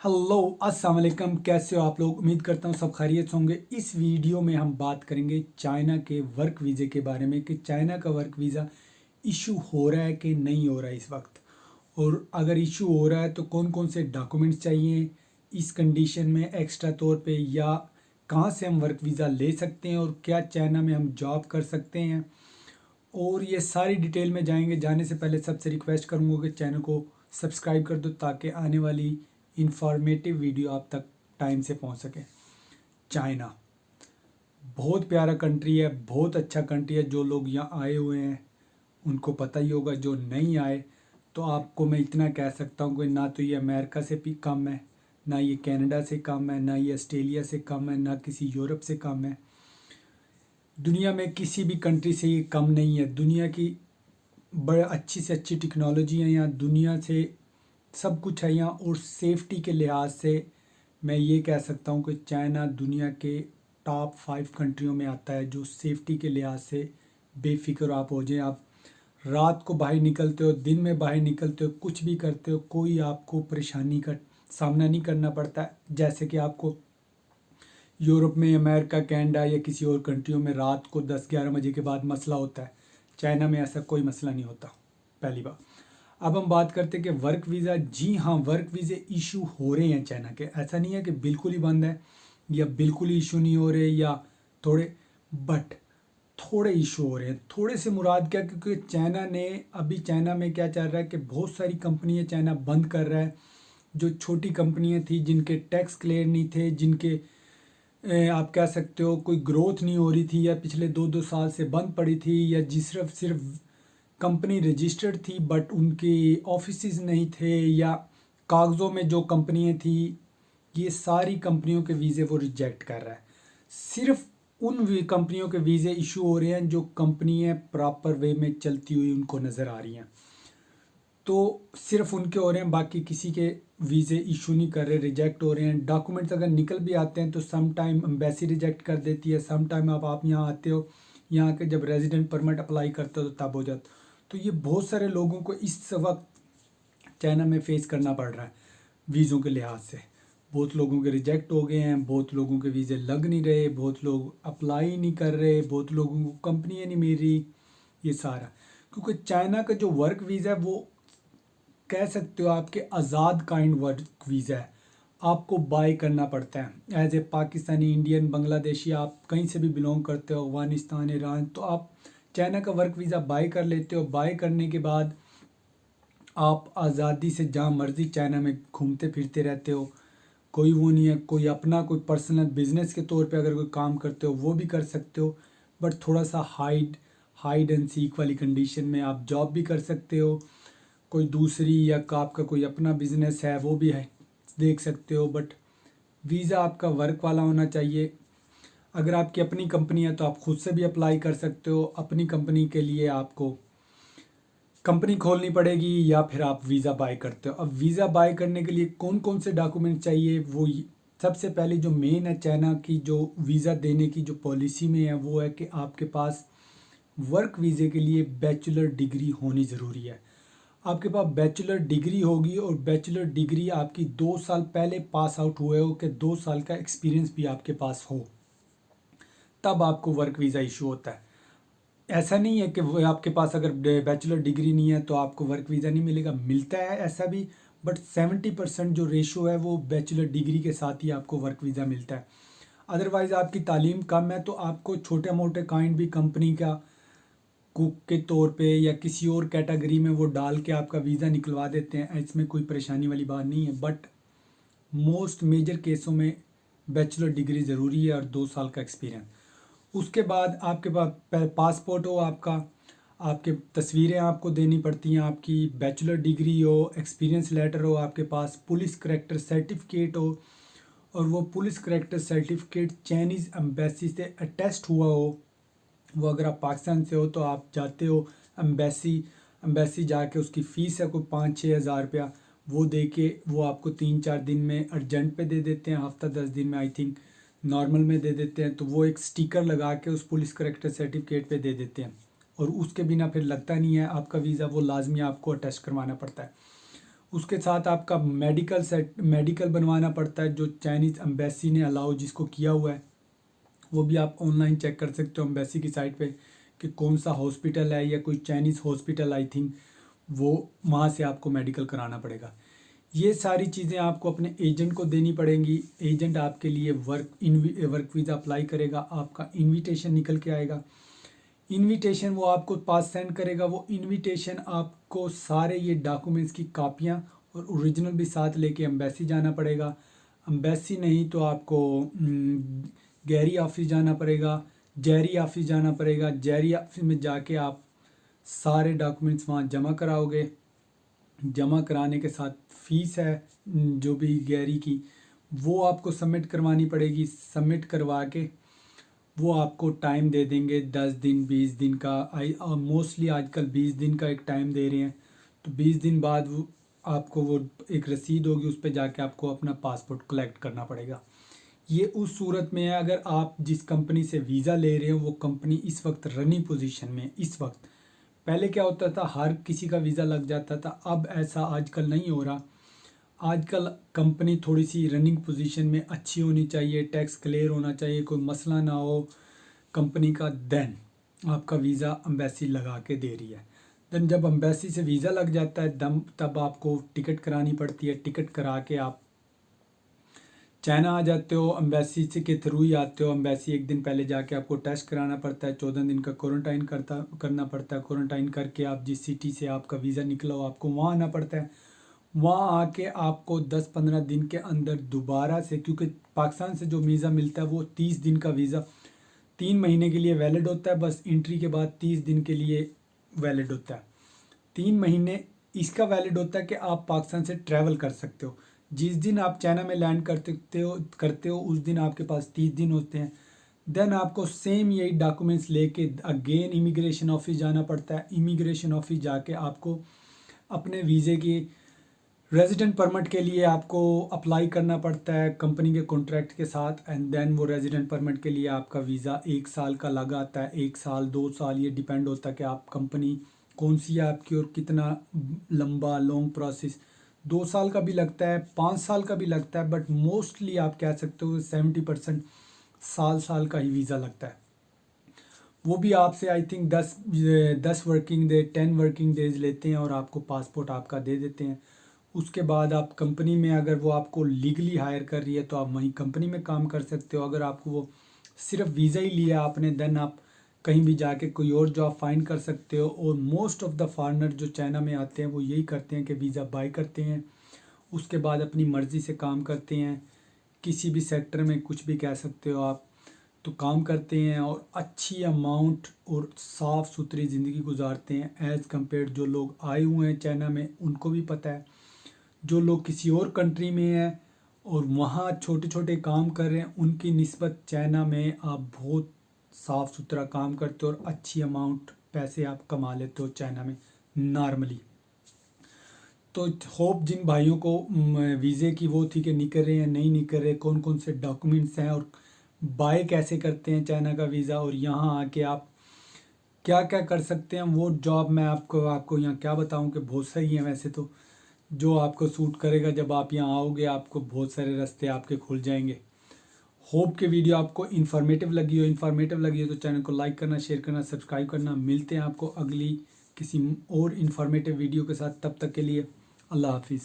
Hello अस्सलाम वालेकुम, कैसे हो आप लोग। उम्मीद करता हूँ सब खैरियत से होंगे। इस वीडियो में हम बात करेंगे चाइना के वर्क वीज़े के बारे में कि चाइना का वर्क वीज़ा इशू हो रहा है कि नहीं हो रहा है इस वक्त, और अगर इशू हो रहा है तो कौन कौन से डॉक्यूमेंट्स चाहिए इस कंडीशन में एक्स्ट्रा तौर पे, या कहाँ से हम वर्क वीज़ा ले सकते हैं, और क्या चाइना में हम जॉब कर सकते हैं, और ये सारी डिटेल में जाएंगे। जाने से पहले सबसे रिक्वेस्ट करूँगा कि चैनल को सब्सक्राइब कर दो ताकि आने वाली इंफॉर्मेटिव वीडियो आप तक टाइम से पहुंच सके। चाइना बहुत प्यारा कंट्री है, बहुत अच्छा कंट्री है। जो लोग यहाँ आए हुए हैं उनको पता ही होगा, जो नहीं आए तो आपको मैं इतना कह सकता हूँ कि ना तो ये अमेरिका से भी कम है, ना ये कनाडा से कम है, ना ये ऑस्ट्रेलिया से कम है, ना किसी यूरोप से कम है। दुनिया में किसी भी कंट्री से ये कम नहीं है। दुनिया की बड़े अच्छी से अच्छी टेक्नोलॉजी है यहाँ, दुनिया से सब कुछ है यहाँ। और सेफ्टी के लिहाज से मैं ये कह सकता हूँ कि चाइना दुनिया के टॉप 5 कंट्रियों में आता है, जो सेफ्टी के लिहाज से बेफिक्र आप हो जाएं। आप रात को बाहर निकलते हो, दिन में बाहर निकलते हो, कुछ भी करते हो, कोई आपको परेशानी का सामना नहीं करना पड़ता है। जैसे कि आपको यूरोप में, अमेरिका, कनाडा या किसी और कंट्रियों में रात को 10-11 बजे के बाद मसला होता है, चाइना में ऐसा कोई मसला नहीं होता। पहली बात। अब हम बात करते हैं कि वर्क वीज़ा। जी हाँ, वर्क वीज़े इशू हो रहे हैं चाइना के। ऐसा नहीं है कि बिल्कुल ही बंद है या बिल्कुल ही इशू नहीं हो रहे, या थोड़े, बट थोड़े इशू हो रहे हैं। थोड़े से मुराद क्या, क्योंकि चाइना ने अभी, चाइना में क्या चल रहा है कि बहुत सारी कंपनियां चाइना बंद कर रहा है। जो छोटी कंपनियां थी, जिनके टैक्स क्लियर नहीं थे, जिनके आप कह सकते हो कोई ग्रोथ नहीं हो रही थी, या पिछले 2-2 साल से बंद पड़ी थी, या जिस सिर्फ सिर्फ कंपनी रजिस्टर्ड थी बट उनके ऑफिसेज नहीं थे, या कागज़ों में जो कंपनियां थी, ये सारी कंपनियों के वीज़े वो रिजेक्ट कर रहा है। सिर्फ उन कंपनियों के वीज़े इशू हो रहे हैं जो कंपनियां प्रॉपर वे में चलती हुई उनको नज़र आ रही हैं, तो सिर्फ उनके हो रहे हैं। बाकी किसी के वीज़े इशू नहीं कर रहे, रिजेक्ट हो रहे हैं। डॉक्यूमेंट्स अगर निकल भी आते हैं तो सम टाइम एम्बेसी रिजेक्ट कर देती है, सम टाइम आप यहाँ आते हो, यहाँ के जब रेजिडेंट परमिट अप्लाई करते हो तो तब हो जाता। तो ये बहुत सारे लोगों को इस वक्त चाइना में फेस करना पड़ रहा है वीज़ों के लिहाज से। बहुत लोगों के रिजेक्ट हो गए हैं, बहुत लोगों के वीज़े लग नहीं रहे, बहुत लोग अप्लाई नहीं कर रहे, बहुत लोगों को कंपनियाँ नहीं मिल रही। ये सारा क्योंकि चाइना का जो वर्क वीज़ा है वो कह सकते हो आपके आज़ाद काइंड वर्क वीज़ा है। आपको बाय करना पड़ता है as a Pakistani, Indian, Bangladeshi, आप कहीं से भी बिलोंग करते हो, अफगानिस्तान, ईरान, तो आप चाइना का वर्क वीज़ा बाय कर लेते हो। बाय करने के बाद आप आज़ादी से जहाँ मर्ज़ी चाइना में घूमते फिरते रहते हो। कोई वो नहीं है, कोई अपना कोई पर्सनल बिजनेस के तौर पे अगर कोई काम करते हो वो भी कर सकते हो, बट थोड़ा सा हाइड हाइड एंड सीक वाली कंडीशन में आप जॉब भी कर सकते हो। कोई दूसरी, या आपका कोई अपना बिजनेस है वो भी है, देख सकते हो। बट वीज़ा आपका वर्क वाला होना चाहिए। अगर आपकी अपनी कंपनी है तो आप खुद से भी अप्लाई कर सकते हो। अपनी कंपनी के लिए आपको कंपनी खोलनी पड़ेगी, या फिर आप वीज़ा बाय करते हो। अब वीज़ा बाय करने के लिए कौन कौन से डॉक्यूमेंट चाहिए, वो सबसे पहले जो मेन है चाइना की जो वीज़ा देने की जो पॉलिसी में है, वो है कि आपके पास वर्क वीज़े के लिए बैचलर डिग्री होनी ज़रूरी है। आपके पास बैचलर डिग्री होगी, और बैचलर डिग्री आपकी 2 साल पहले पास आउट हुए हो, कि 2 साल का एक्सपीरियंस भी आपके पास हो, तब आपको वर्क वीज़ा इशू होता है। ऐसा नहीं है कि वो आपके पास अगर बैचलर डिग्री नहीं है तो आपको वर्क वीज़ा नहीं मिलेगा, मिलता है ऐसा भी। बट 70% जो रेशो है वो बैचलर डिग्री के साथ ही आपको वर्क वीज़ा मिलता है। अदरवाइज़ आपकी तालीम कम है तो आपको छोटे मोटे काइंड भी कंपनी का कुक के तौर पे या किसी और कैटेगरी में वो डाल के आपका वीज़ा निकलवा देते हैं। इसमें कोई परेशानी वाली बात नहीं है, बट मोस्ट मेजर केसों में बैचलर डिग्री ज़रूरी है और 2 साल का एक्सपीरियंस। उसके बाद आपके पास पासपोर्ट हो आपका, आपके तस्वीरें आपको देनी पड़ती हैं, आपकी बैचलर डिग्री हो, एक्सपीरियंस लेटर हो आपके पास, पुलिस करेक्टर सर्टिफिकेट हो, और वो police character certificate Chinese embassy से अटेस्ट हुआ हो। वो अगर आप पाकिस्तान से हो तो आप जाते हो एम्बेसी, एम्बेसी जाके उसकी फ़ीस है कोई 5-6 हज़ार रुपया, वो दे के वो आपको 3-4 दिन में अर्जेंट पे दे देते हैं, हफ्ता 10 दिन में आई थिंक नॉर्मल में दे देते हैं। तो वो एक स्टिकर लगा के उस पुलिस करेक्टर सर्टिफिकेट पे दे देते हैं, और उसके बिना फिर लगता नहीं है आपका वीज़ा, वो लाजमी आपको अटैच करवाना पड़ता है। उसके साथ आपका मेडिकल बनवाना पड़ता है, जो चाइनीज़ एम्बेसी ने अलाउ जिसको किया हुआ है, वो भी आप ऑनलाइन चेक कर सकते हो एम्बेसी की साइट पे कि कौन सा हॉस्पिटल है, या कोई चाइनीज़ हॉस्पिटल आई थिंक, वो वहाँ से आपको मेडिकल कराना पड़ेगा। ये सारी चीज़ें आपको अपने एजेंट को देनी पड़ेंगी। एजेंट आपके लिए वर्क वीज़ा अप्लाई करेगा, आपका इनविटेशन निकल के आएगा। इनविटेशन वो आपको पास सेंड करेगा। वो इनविटेशन आपको सारे ये डॉक्यूमेंट्स की कापियाँ और ओरिजिनल भी साथ लेके एम्बेसी जाना पड़ेगा। एम्बेसी नहीं तो आपको गैरी ऑफिस जाना पड़ेगा, जेरी ऑफिस जाना पड़ेगा। जेरी ऑफिस में जाके आप सारे डॉक्यूमेंट्स वहाँ जमा कराओगे। जमा कराने के साथ फीस है जो भी गैरी की, वो आपको सबमिट करवानी पड़ेगी। सबमिट करवा के वो आपको टाइम दे देंगे 10 दिन 20 दिन का। मोस्टली आजकल 20 दिन का एक टाइम दे रहे हैं। तो 20 दिन बाद आपको वो एक रसीद होगी, उस पर जाके आपको अपना पासपोर्ट कलेक्ट करना पड़ेगा। ये उस सूरत में है अगर आप जिस कंपनी से वीज़ा ले रहे हो वो कंपनी इस वक्त रनिंग पोजीशन में। इस वक्त पहले क्या होता था, हर किसी का वीज़ा लग जाता था, अब ऐसा आजकल नहीं हो रहा। आजकल कंपनी थोड़ी सी रनिंग पोजीशन में अच्छी होनी चाहिए, टैक्स क्लियर होना चाहिए, कोई मसला ना हो कंपनी का, देन आपका वीज़ा एम्बेसी लगा के दे रही है। देन जब एम्बेसी से वीज़ा लग जाता है तब आपको टिकट करानी पड़ती है। टिकट करा के आप चाइना आ जाते हो, एम्बेसी से के थ्रू ही आते हो। एम्बेसी एक दिन पहले जाके आपको टेस्ट कराना पड़ता है, 14 दिन का क्वारंटाइन करना पड़ता है। क्वारंटाइन करके आप जिस सिटी से आपका वीज़ा निकला हो आपको वहाँ आना पड़ता है। वहाँ आके आपको 10-15 दिन के अंदर दोबारा से, क्योंकि पाकिस्तान से जो वीज़ा मिलता है वो 30 दिन का वीज़ा 3 महीने के लिए वैलिड होता है, बस एंट्री के बाद 30 दिन के लिए वैलिड होता है। 3 महीने इसका वैलिड होता है कि आप पाकिस्तान से ट्रैवल कर सकते हो। जिस दिन आप चाइना में लैंड करते हो उस दिन आपके पास 30 दिन होते हैं। देन आपको सेम यही डॉक्यूमेंट्स लेके अगेन इमिग्रेशन ऑफिस जाना पड़ता है। इमिग्रेशन ऑफिस जाके आपको अपने वीज़े की रेजिडेंट परमिट के लिए आपको अप्लाई करना पड़ता है कंपनी के कॉन्ट्रैक्ट के साथ। एंड देन वो रेजिडेंट परमिट के लिए आपका वीज़ा 1 साल का लगा आता है। 1 साल 2 साल ये डिपेंड होता है कि आप कंपनी कौन सी है आपकी और कितना लंबा लॉन्ग प्रोसेस। 2 साल का भी लगता है, 5 साल का भी लगता है, बट मोस्टली आप कह सकते हो 70% साल का ही वीज़ा लगता है। वो भी आपसे I think 10 working day 10 working days लेते हैं और आपको पासपोर्ट आपका दे देते हैं। उसके बाद आप कंपनी में, अगर वो आपको लीगली हायर कर रही है तो आप वहीं कंपनी में काम कर सकते हो। अगर आपको वो सिर्फ वीज़ा ही लिया आपने, देन आप कहीं भी जाके कोई और जॉब फाइंड कर सकते हो। और मोस्ट ऑफ द फॉरेनर जो चाइना में आते हैं वो यही करते हैं कि वीज़ा बाय करते हैं, उसके बाद अपनी मर्ज़ी से काम करते हैं। किसी भी सेक्टर में कुछ भी कह सकते हो आप, तो काम करते हैं और अच्छी अमाउंट और साफ़ सुथरी ज़िंदगी गुजारते हैं एज़ कम्पेयर जो लोग आए हुए हैं चाइना में। उनको भी पता है, जो लोग किसी और कंट्री में हैं और वहाँ छोटे छोटे काम कर रहे हैं, उनकी निस्बत चाइना में आप बहुत साफ़ सुथरा काम करते हो और अच्छी अमाउंट पैसे आप कमा लेते हो चाइना में नॉर्मली। तो होप जिन भाइयों को वीज़े की वो थी कि निकल रहे हैं नहीं निकल रहे, कौन कौन से डॉक्यूमेंट्स हैं और बाय कैसे करते हैं चाइना का वीज़ा, और यहाँ आके आप क्या क्या कर सकते हैं, वो जॉब मैं आपको यहाँ क्या बताऊँ कि बहुत सही है वैसे तो। जो आपको सूट करेगा, जब आप यहाँ आओगे आपको बहुत सारे रास्ते आपके खुल जाएंगे। होप के वीडियो आपको इन्फॉर्मेटिव लगी हो तो चैनल को लाइक करना, शेयर करना, सब्सक्राइब करना। मिलते हैं आपको अगली किसी और इन्फॉर्मेटिव वीडियो के साथ, तब तक के लिए अल्लाह हाफिज़।